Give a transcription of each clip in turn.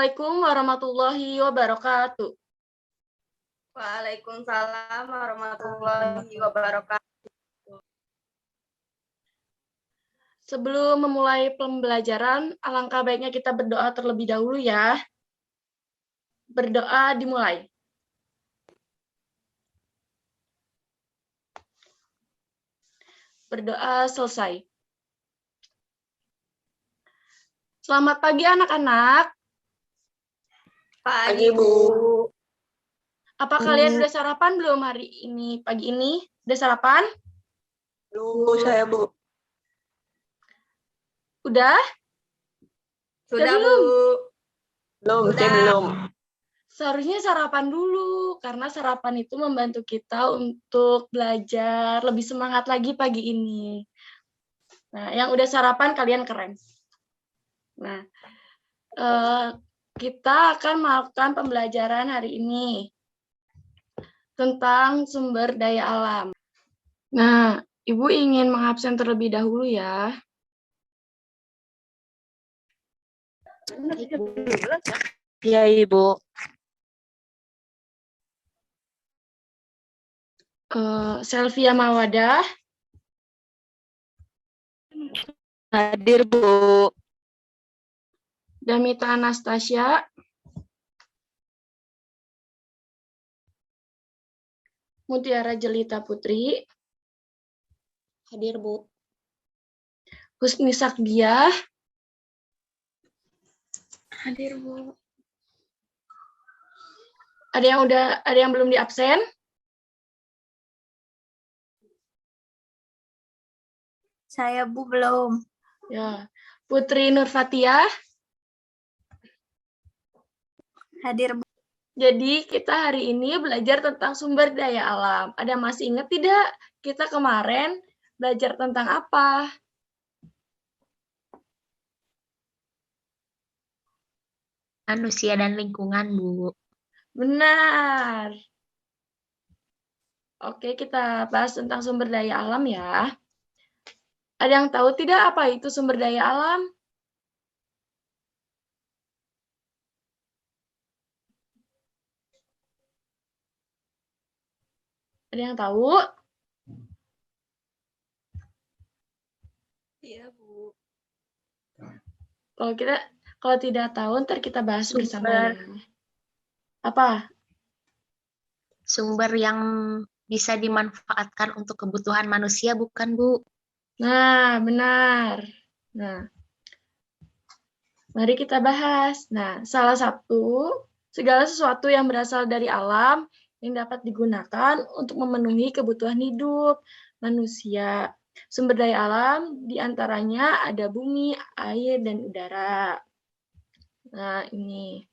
Assalamualaikum warahmatullahi wabarakatuh. Waalaikumsalam warahmatullahi wabarakatuh. Sebelum memulai pembelajaran, alangkah baiknya kita berdoa terlebih dahulu ya. Berdoa dimulai. Berdoa selesai. Selamat pagi anak-anak. Pagi, Bu. Apa kalian udah sarapan belum hari ini, pagi ini? Udah sarapan? Belum, saya, Bu. Udah? Sudah, belum? Bu. Belum, saya belum. Seharusnya sarapan dulu, karena sarapan itu membantu kita untuk belajar lebih semangat lagi pagi ini. Nah, yang udah sarapan kalian keren. Nah, kita akan melakukan pembelajaran hari ini tentang sumber daya alam. Nah, Ibu ingin mengabsen terlebih dahulu ya. Iya, Ibu. Selvia Mawadah. Hadir, Bu. Damita Anastasia. Mutiara Jelita Putri. Hadir, Bu. Husni Sakdiah. Hadir, Bu. Ada yang belum diabsen? Saya, Bu, belum. Ya. Putri Nurfatia. Hadir, Bu. Jadi kita hari ini belajar tentang sumber daya alam. Ada masih ingat tidak kita kemarin belajar tentang apa? Manusia dan lingkungan, Bu. Benar. Oke, kita bahas tentang sumber daya alam ya. Ada yang tahu tidak apa itu sumber daya alam? Ada yang tahu? Iya, Bu. Kalau tidak tahu, ntar kita bahas bersama ya. Apa? Sumber yang bisa dimanfaatkan untuk kebutuhan manusia, bukan, Bu? Nah, benar. Nah, mari kita bahas. Nah, segala sesuatu yang berasal dari alam yang dapat digunakan untuk memenuhi kebutuhan hidup manusia. Sumber daya alam diantaranya ada bumi, air, dan udara. Nah, ini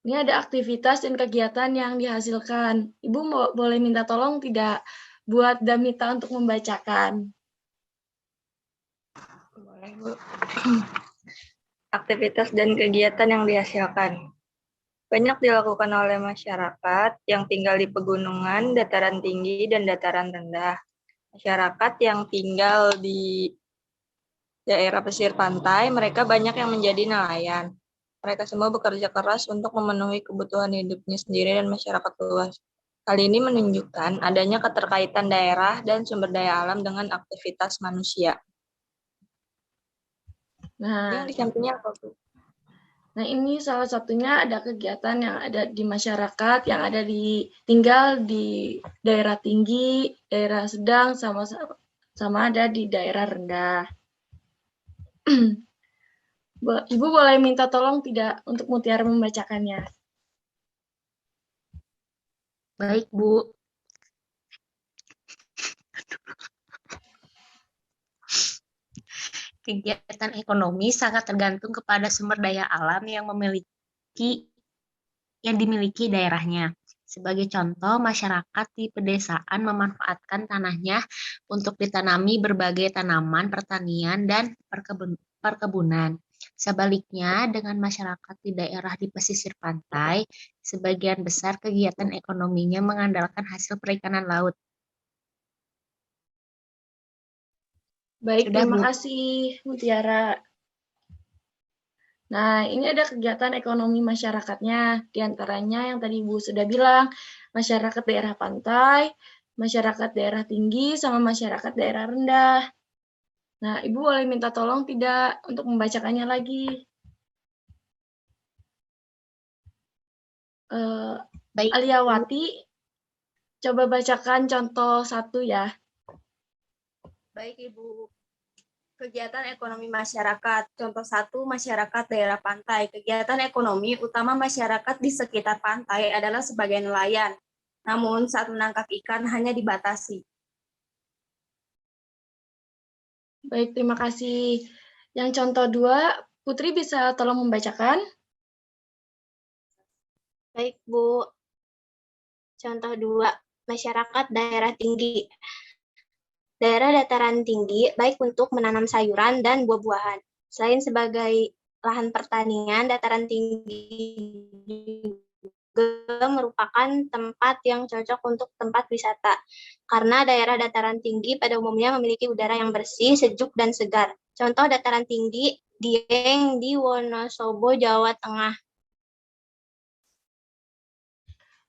ada aktivitas dan kegiatan yang dihasilkan. Ibu boleh minta tolong tidak buat Damita untuk membacakan. Boleh, Bu. Aktivitas dan kegiatan yang dihasilkan. Banyak dilakukan oleh masyarakat yang tinggal di pegunungan, dataran tinggi, dan dataran rendah. Masyarakat yang tinggal di daerah pesisir pantai, mereka banyak yang menjadi nelayan. Mereka semua bekerja keras untuk memenuhi kebutuhan hidupnya sendiri dan masyarakat luas. Hal ini menunjukkan adanya keterkaitan daerah dan sumber daya alam dengan aktivitas manusia. Nah, Yang di sampingnya apa, Bu? Nah, ini salah satunya ada kegiatan yang ada di masyarakat, yang ada tinggal di daerah tinggi, daerah sedang, sama ada di daerah rendah. Ibu boleh minta tolong tidak untuk Mutiara membacakannya. Baik, Bu. Kegiatan ekonomi sangat tergantung kepada sumber daya alam yang dimiliki daerahnya. Sebagai contoh, masyarakat di pedesaan memanfaatkan tanahnya untuk ditanami berbagai tanaman pertanian dan perkebunan. Sebaliknya, dengan masyarakat di daerah di pesisir pantai, sebagian besar kegiatan ekonominya mengandalkan hasil perikanan laut. Baik, Sudah, terima Bu. kasih, Mutiara. Nah, ini ada kegiatan ekonomi masyarakatnya. Di antaranya yang tadi Ibu sudah bilang, masyarakat daerah pantai, masyarakat daerah tinggi, sama masyarakat daerah rendah. Nah, Ibu boleh minta tolong tidak untuk membacakannya lagi. Baik, Aliawati, coba bacakan contoh 1 ya. Baik, Ibu. Kegiatan ekonomi masyarakat. Contoh 1, masyarakat daerah pantai. Kegiatan ekonomi utama masyarakat di sekitar pantai adalah sebagai nelayan. Namun saat menangkap ikan hanya dibatasi. Baik, terima kasih. Yang contoh 2, Putri bisa tolong membacakan? Baik, Bu. Contoh 2, masyarakat daerah tinggi. Daerah dataran tinggi baik untuk menanam sayuran dan buah-buahan. Selain sebagai lahan pertanian, dataran tinggi juga merupakan tempat yang cocok untuk tempat wisata. Karena daerah dataran tinggi pada umumnya memiliki udara yang bersih, sejuk, dan segar. Contoh dataran tinggi Dieng di Wonosobo, Jawa Tengah.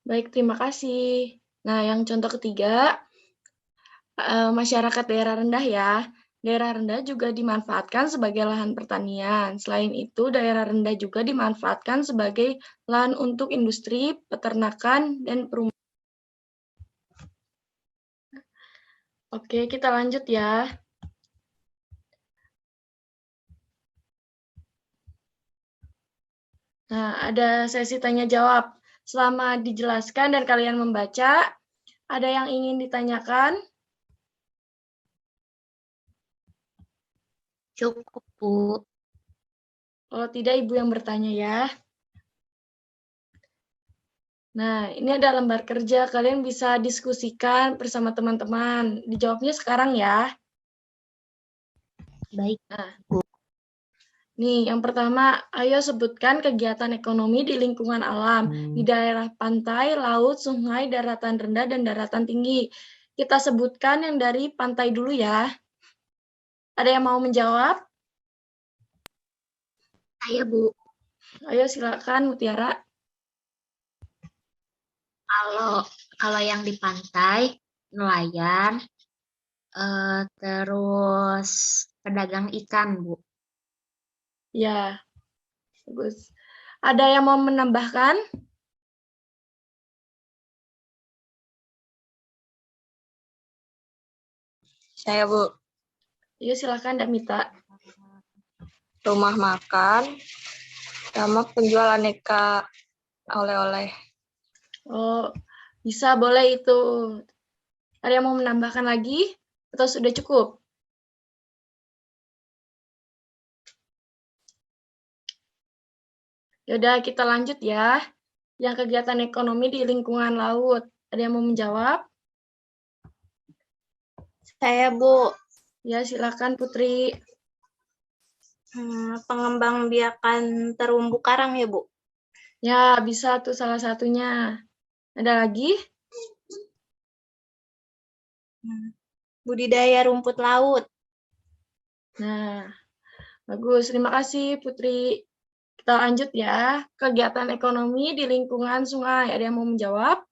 Baik, terima kasih. Nah, yang contoh ketiga, masyarakat daerah rendah ya. Daerah rendah juga dimanfaatkan sebagai lahan pertanian. Selain itu, daerah rendah juga dimanfaatkan sebagai lahan untuk industri, peternakan, dan perumahan. Oke, kita lanjut ya. Nah, ada sesi tanya jawab. Selama dijelaskan dan kalian membaca, ada yang ingin ditanyakan? cukup, Bu. Kalau tidak, Ibu yang bertanya ya. Nah, ini ada lembar kerja. Kalian bisa diskusikan bersama teman-teman. Dijawabnya sekarang ya. Baik, Nah, nih, yang pertama, ayo sebutkan kegiatan ekonomi di lingkungan alam, di daerah pantai, laut, sungai, daratan rendah, dan daratan tinggi. Kita sebutkan yang dari pantai dulu ya. Ada yang mau menjawab? saya, Bu. Ayo silakan, Mutiara. Kalau yang di pantai, nelayan, terus pedagang ikan, Bu. Ya, bagus. Ada yang mau menambahkan? Saya, Bu. Ayo silakan, Damita. Rumah makan sama penjual aneka oleh-oleh. Oh, bisa, boleh itu. Ada yang mau menambahkan lagi? Atau sudah cukup? Yaudah, kita lanjut ya. Yang kegiatan ekonomi di lingkungan laut. Ada yang mau menjawab? Saya, Bu. Ya, silakan Putri. Pengembangbiakan terumbu karang ya, Bu? Ya, bisa tuh salah satunya. Ada lagi? Budidaya rumput laut. Nah, bagus. Terima kasih Putri. Kita lanjut ya. Kegiatan ekonomi di lingkungan sungai. Ada yang mau menjawab?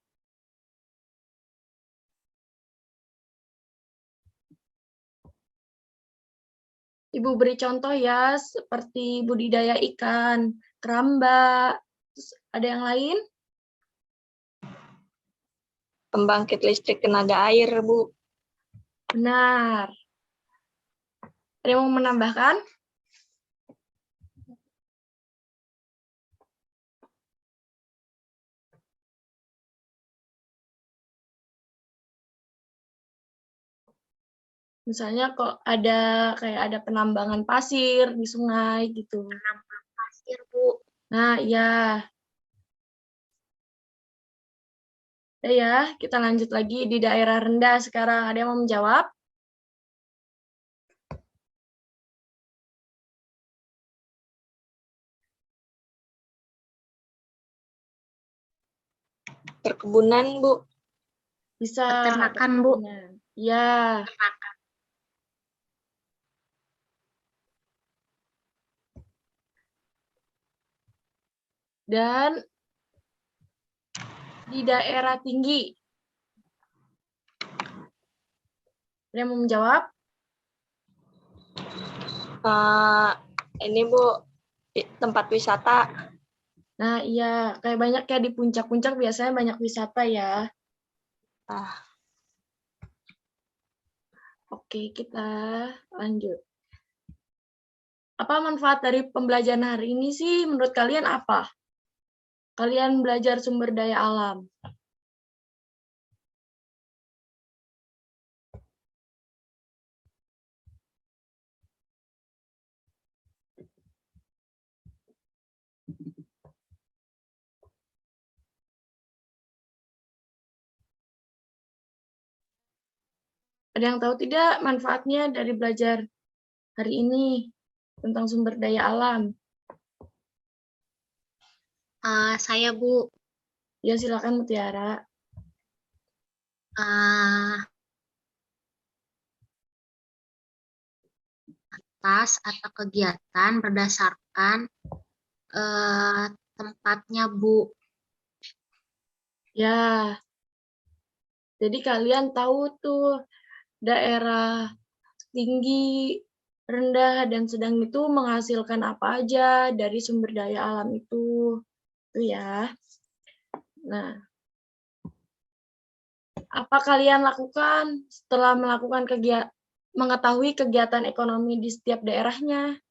Ibu beri contoh ya, seperti budidaya ikan, keramba. Terus ada yang lain? Pembangkit listrik tenaga air, Bu. Benar. Ada yang mau menambahkan? Misalnya kok ada penambangan pasir di sungai gitu. Penambang pasir, Bu. Nah, iya. Ya, kita lanjut lagi di daerah rendah sekarang. Ada yang mau menjawab? Perkebunan, Bu. Bisa. Peternakan, Bu. Iya. Peternakan. dan di daerah tinggi. Ada yang mau menjawab? Ini Bu, tempat wisata. Nah, iya, kayak di puncak-puncak biasanya banyak wisata ya. Oke, kita lanjut. Apa manfaat dari pembelajaran hari ini sih? Menurut kalian apa? Kalian belajar sumber daya alam. Ada yang tahu tidak manfaatnya dari belajar hari ini tentang sumber daya alam? Saya, Bu. Ya, silakan Mutiara. Atas atau kegiatan berdasarkan tempatnya, Bu. Ya, jadi kalian tahu tuh daerah tinggi, rendah, dan sedang itu menghasilkan apa aja dari sumber daya alam itu. Itu ya. Nah, apa kalian lakukan setelah mengetahui kegiatan ekonomi di setiap daerahnya?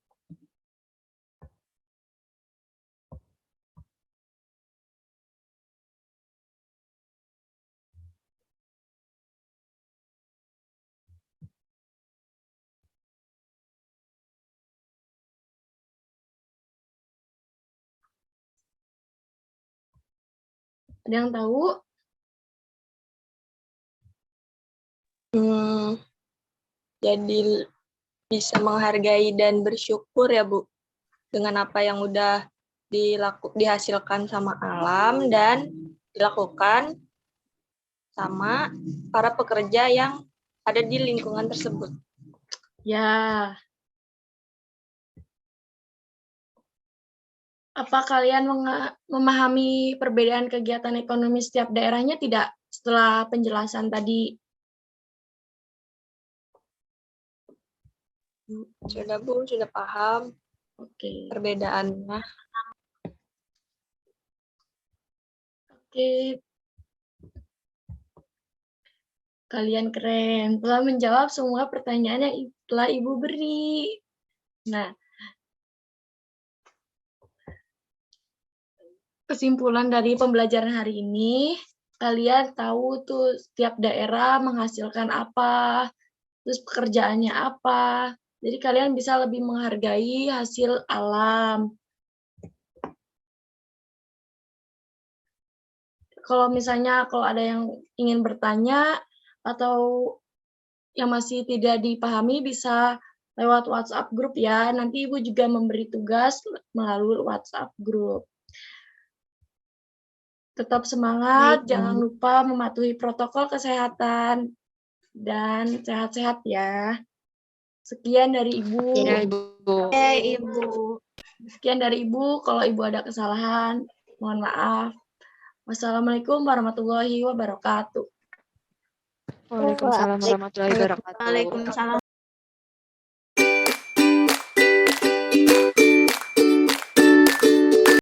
Ada yang tahu? Jadi bisa menghargai dan bersyukur ya Bu, dengan apa yang udah dihasilkan sama alam dan dilakukan sama para pekerja yang ada di lingkungan tersebut. Ya. Apa kalian memahami perbedaan kegiatan ekonomi setiap daerahnya tidak setelah penjelasan tadi? Sudah Bu, sudah paham perbedaannya. Oke. Kalian keren, telah menjawab semua pertanyaan yang telah Ibu beri. Nah, kesimpulan dari pembelajaran hari ini, kalian tahu tuh setiap daerah menghasilkan apa, terus pekerjaannya apa. Jadi kalian bisa lebih menghargai hasil alam. Kalau misalnya ada yang ingin bertanya atau yang masih tidak dipahami bisa lewat WhatsApp grup ya. Nanti Ibu juga memberi tugas melalui WhatsApp grup. Tetap semangat, jangan lupa mematuhi protokol kesehatan, dan sehat-sehat ya. Sekian dari Ibu. Ya, Ibu. Ibu. Sekian dari Ibu, kalau Ibu ada kesalahan, mohon maaf. Wassalamualaikum warahmatullahi wabarakatuh. Waalaikumsalam warahmatullahi wabarakatuh. Waalaikumsalam.